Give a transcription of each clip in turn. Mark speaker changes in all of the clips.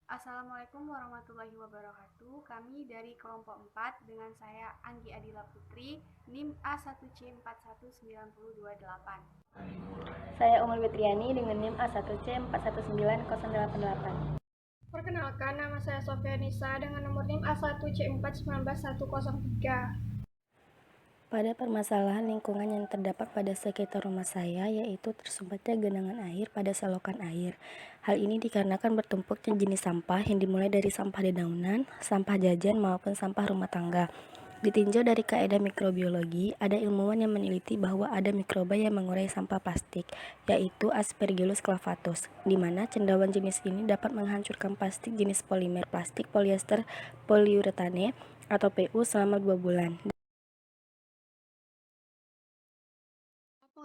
Speaker 1: Assalamualaikum warahmatullahi wabarakatuh. Kami dari kelompok 4 dengan saya Anggi Adila Putri, NIM A1C41928.
Speaker 2: Saya Umul Fitriani dengan NIM A1C419088.
Speaker 3: Perkenalkan, nama saya Sofia Nisa dengan nomor NIM A1C419103.
Speaker 2: Pada permasalahan lingkungan yang terdapat pada sekitar rumah saya, yaitu tersumbatnya genangan air pada selokan air. Hal ini dikarenakan bertumpuknya jenis sampah yang dimulai dari sampah dedaunan, sampah jajan maupun sampah rumah tangga. Ditinjau dari kaidah mikrobiologi, ada ilmuwan yang meneliti bahwa ada mikroba yang mengurai sampah plastik, yaitu Aspergillus clavatus, di mana cendawan jenis ini dapat menghancurkan plastik jenis polimer plastik polyester poliuretane atau PU selama 2 bulan.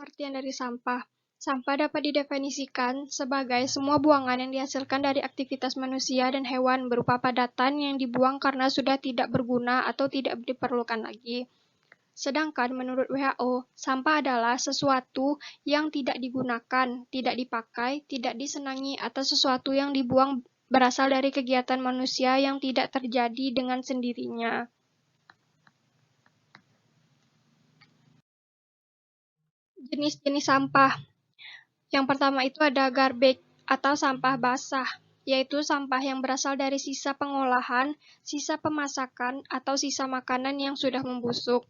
Speaker 3: Pengertian dari sampah. Sampah dapat didefinisikan sebagai semua buangan yang dihasilkan dari aktivitas manusia dan hewan berupa padatan yang dibuang karena sudah tidak berguna atau tidak diperlukan lagi. Sedangkan menurut WHO, sampah adalah sesuatu yang tidak digunakan, tidak dipakai, tidak disenangi, atau sesuatu yang dibuang berasal dari kegiatan manusia yang tidak terjadi dengan sendirinya. Jenis-jenis sampah. Yang pertama itu ada garbage atau sampah basah, yaitu sampah yang berasal dari sisa pengolahan, sisa pemasakan, atau sisa makanan yang sudah membusuk.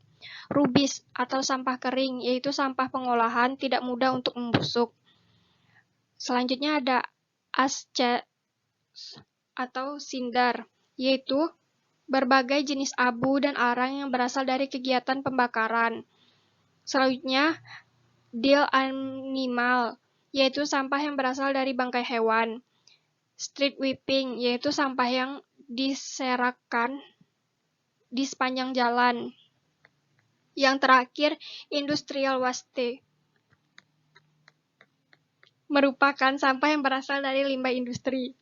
Speaker 3: Rubbish atau sampah kering, yaitu sampah pengolahan tidak mudah untuk membusuk. Selanjutnya ada ashes atau cinder, yaitu berbagai jenis abu dan arang yang berasal dari kegiatan pembakaran. Selanjutnya, dead animal, yaitu sampah yang berasal dari bangkai hewan. Street sweeping, yaitu sampah yang diserakan di sepanjang jalan. Yang terakhir, industrial waste, merupakan sampah yang berasal dari limbah industri.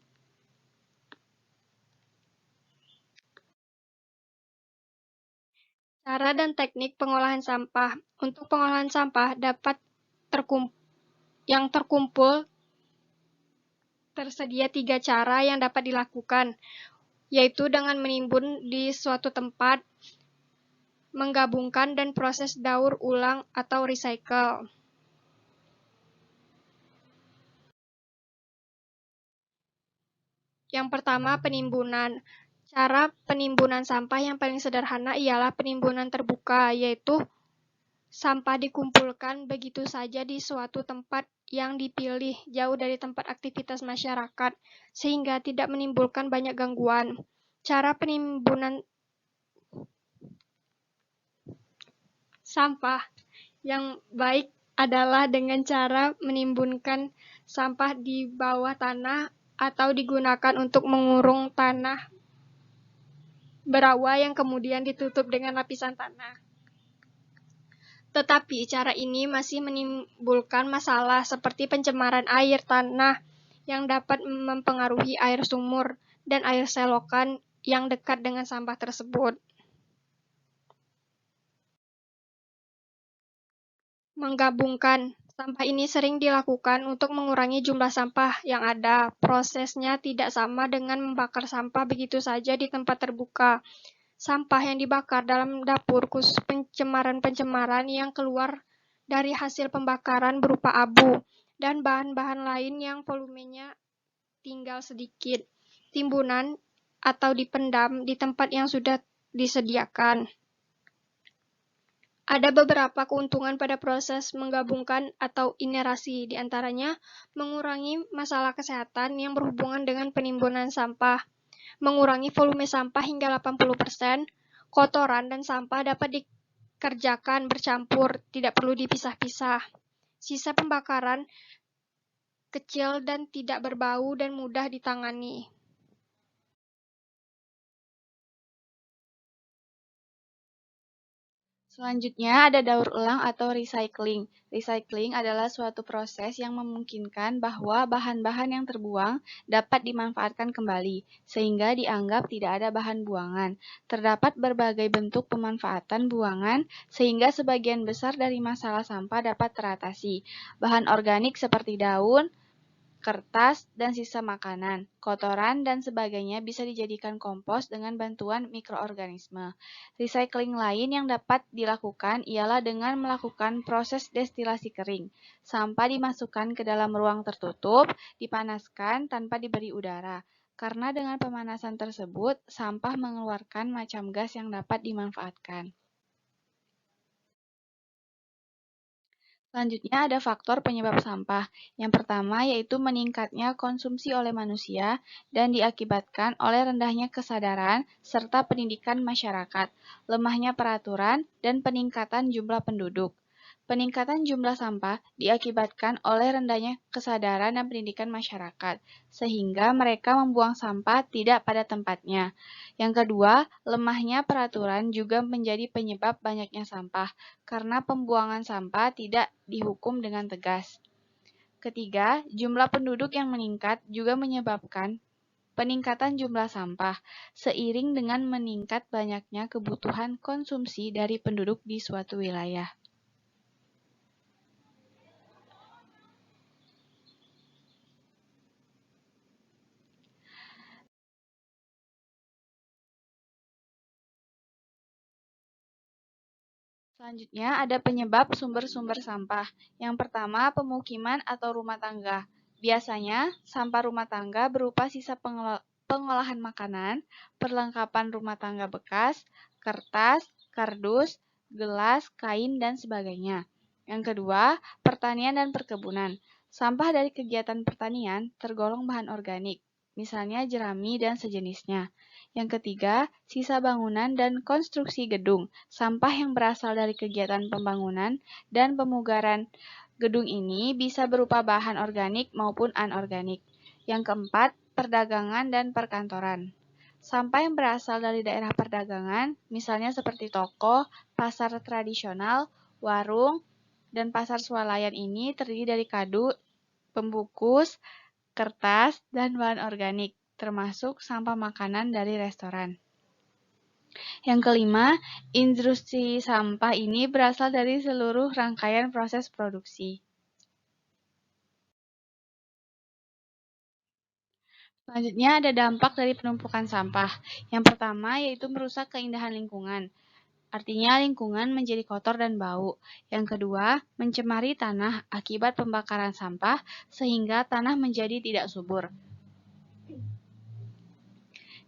Speaker 3: Cara dan teknik pengolahan sampah. Untuk pengolahan sampah dapat terkumpul tersedia 3 cara yang dapat dilakukan, yaitu dengan menimbun di suatu tempat, menggabungkan, dan proses daur ulang atau recycle. Yang pertama, penimbunan. Cara penimbunan sampah yang paling sederhana ialah penimbunan terbuka, yaitu sampah dikumpulkan begitu saja di suatu tempat yang dipilih jauh dari tempat aktivitas masyarakat, sehingga tidak menimbulkan banyak gangguan. Cara penimbunan sampah yang baik adalah dengan cara menimbunkan sampah di bawah tanah atau digunakan untuk mengurung tanah berawa yang kemudian ditutup dengan lapisan tanah. Tetapi cara ini masih menimbulkan masalah seperti pencemaran air tanah yang dapat mempengaruhi air sumur dan air selokan yang dekat dengan sampah tersebut. Menggabungkan. Sampah ini sering dilakukan untuk mengurangi jumlah sampah yang ada. Prosesnya tidak sama dengan membakar sampah begitu saja di tempat terbuka. Sampah yang dibakar dalam dapur khusus pencemaran-pencemaran yang keluar dari hasil pembakaran berupa abu dan bahan-bahan lain yang volumenya tinggal sedikit. Timbunan atau dipendam di tempat yang sudah disediakan. Ada beberapa keuntungan pada proses menggabungkan atau inerasi, di antaranya mengurangi masalah kesehatan yang berhubungan dengan penimbunan sampah, mengurangi volume sampah hingga 80%, kotoran dan sampah dapat dikerjakan bercampur, tidak perlu dipisah-pisah. Sisa pembakaran kecil dan tidak berbau dan mudah ditangani.
Speaker 4: Selanjutnya ada daur ulang atau recycling. Recycling adalah suatu proses yang memungkinkan bahwa bahan-bahan yang terbuang dapat dimanfaatkan kembali, sehingga dianggap tidak ada bahan buangan. Terdapat berbagai bentuk pemanfaatan buangan, sehingga sebagian besar dari masalah sampah dapat teratasi. Bahan organik seperti daun, kertas, dan sisa makanan, kotoran, dan sebagainya bisa dijadikan kompos dengan bantuan mikroorganisme. Recycling lain yang dapat dilakukan ialah dengan melakukan proses destilasi kering. Sampah dimasukkan ke dalam ruang tertutup, dipanaskan tanpa diberi udara. Karena dengan pemanasan tersebut, sampah mengeluarkan macam gas yang dapat dimanfaatkan. Selanjutnya ada faktor penyebab sampah. Yang pertama yaitu meningkatnya konsumsi oleh manusia dan diakibatkan oleh rendahnya kesadaran serta pendidikan masyarakat, lemahnya peraturan, dan peningkatan jumlah penduduk. Peningkatan jumlah sampah diakibatkan oleh rendahnya kesadaran dan pendidikan masyarakat, sehingga mereka membuang sampah tidak pada tempatnya. Yang kedua, lemahnya peraturan juga menjadi penyebab banyaknya sampah, karena pembuangan sampah tidak dihukum dengan tegas. Ketiga, jumlah penduduk yang meningkat juga menyebabkan peningkatan jumlah sampah, seiring dengan meningkat banyaknya kebutuhan konsumsi dari penduduk di suatu wilayah. Selanjutnya ada penyebab sumber-sumber sampah. Yang pertama, pemukiman atau rumah tangga. Biasanya, sampah rumah tangga berupa sisa pengolahan makanan, perlengkapan rumah tangga bekas, kertas, kardus, gelas, kain, dan sebagainya. Yang kedua, pertanian dan perkebunan. Sampah dari kegiatan pertanian tergolong bahan organik, misalnya jerami dan sejenisnya. Yang ketiga, sisa bangunan dan konstruksi gedung. Sampah yang berasal dari kegiatan pembangunan dan pemugaran gedung ini bisa berupa bahan organik maupun anorganik. Yang keempat, perdagangan dan perkantoran. Sampah yang berasal dari daerah perdagangan, misalnya seperti toko, pasar tradisional, warung, dan pasar swalayan ini terdiri dari kadu, pembungkus, kertas, dan bahan organik, termasuk sampah makanan dari restoran. Yang kelima, industri sampah ini berasal dari seluruh rangkaian proses produksi. Selanjutnya ada dampak dari penumpukan sampah. Yang pertama yaitu merusak keindahan lingkungan. Artinya lingkungan menjadi kotor dan bau. Yang kedua, mencemari tanah akibat pembakaran sampah sehingga tanah menjadi tidak subur.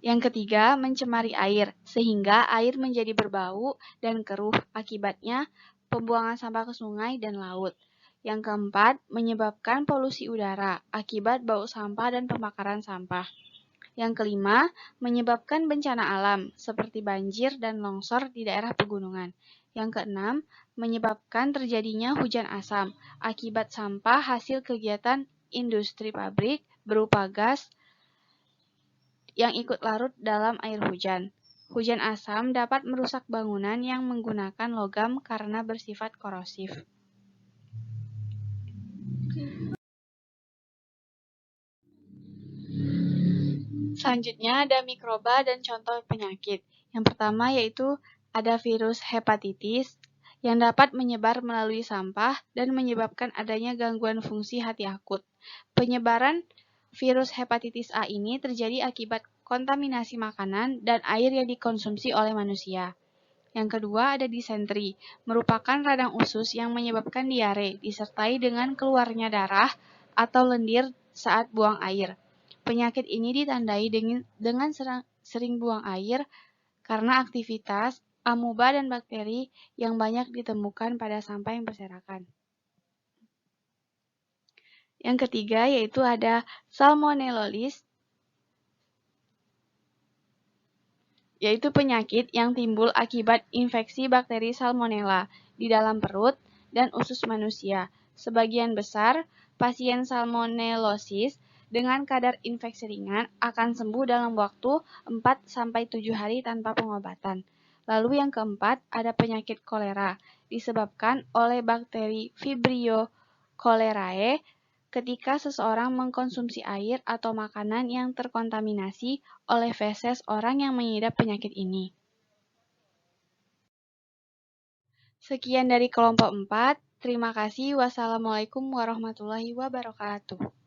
Speaker 4: Yang ketiga, mencemari air sehingga air menjadi berbau dan keruh akibatnya pembuangan sampah ke sungai dan laut. Yang keempat, menyebabkan polusi udara akibat bau sampah dan pembakaran sampah. Yang kelima, menyebabkan bencana alam seperti banjir dan longsor di daerah pegunungan. Yang keenam, menyebabkan terjadinya hujan asam akibat sampah hasil kegiatan industri pabrik berupa gas yang ikut larut dalam air hujan. Hujan asam dapat merusak bangunan yang menggunakan logam karena bersifat korosif. Selanjutnya ada mikroba dan contoh penyakit. Yang pertama yaitu ada virus hepatitis yang dapat menyebar melalui sampah dan menyebabkan adanya gangguan fungsi hati akut. Penyebaran virus hepatitis A ini terjadi akibat kontaminasi makanan dan air yang dikonsumsi oleh manusia. Yang kedua ada disentri, merupakan radang usus yang menyebabkan diare, disertai dengan keluarnya darah atau lendir saat buang air. Penyakit ini ditandai dengan sering buang air karena aktivitas amoeba dan bakteri yang banyak ditemukan pada sampah yang berserakan. Yang ketiga yaitu ada salmonellosis, yaitu penyakit yang timbul akibat infeksi bakteri salmonella di dalam perut dan usus manusia. Sebagian besar pasien salmonellosis dengan kadar infeksi ringan akan sembuh dalam waktu 4-7 hari tanpa pengobatan. Lalu yang keempat ada penyakit kolera disebabkan oleh bakteri Vibrio cholerae ketika seseorang mengkonsumsi air atau makanan yang terkontaminasi oleh feses orang yang mengidap penyakit ini. Sekian dari kelompok 4. Terima kasih. Wassalamualaikum warahmatullahi wabarakatuh.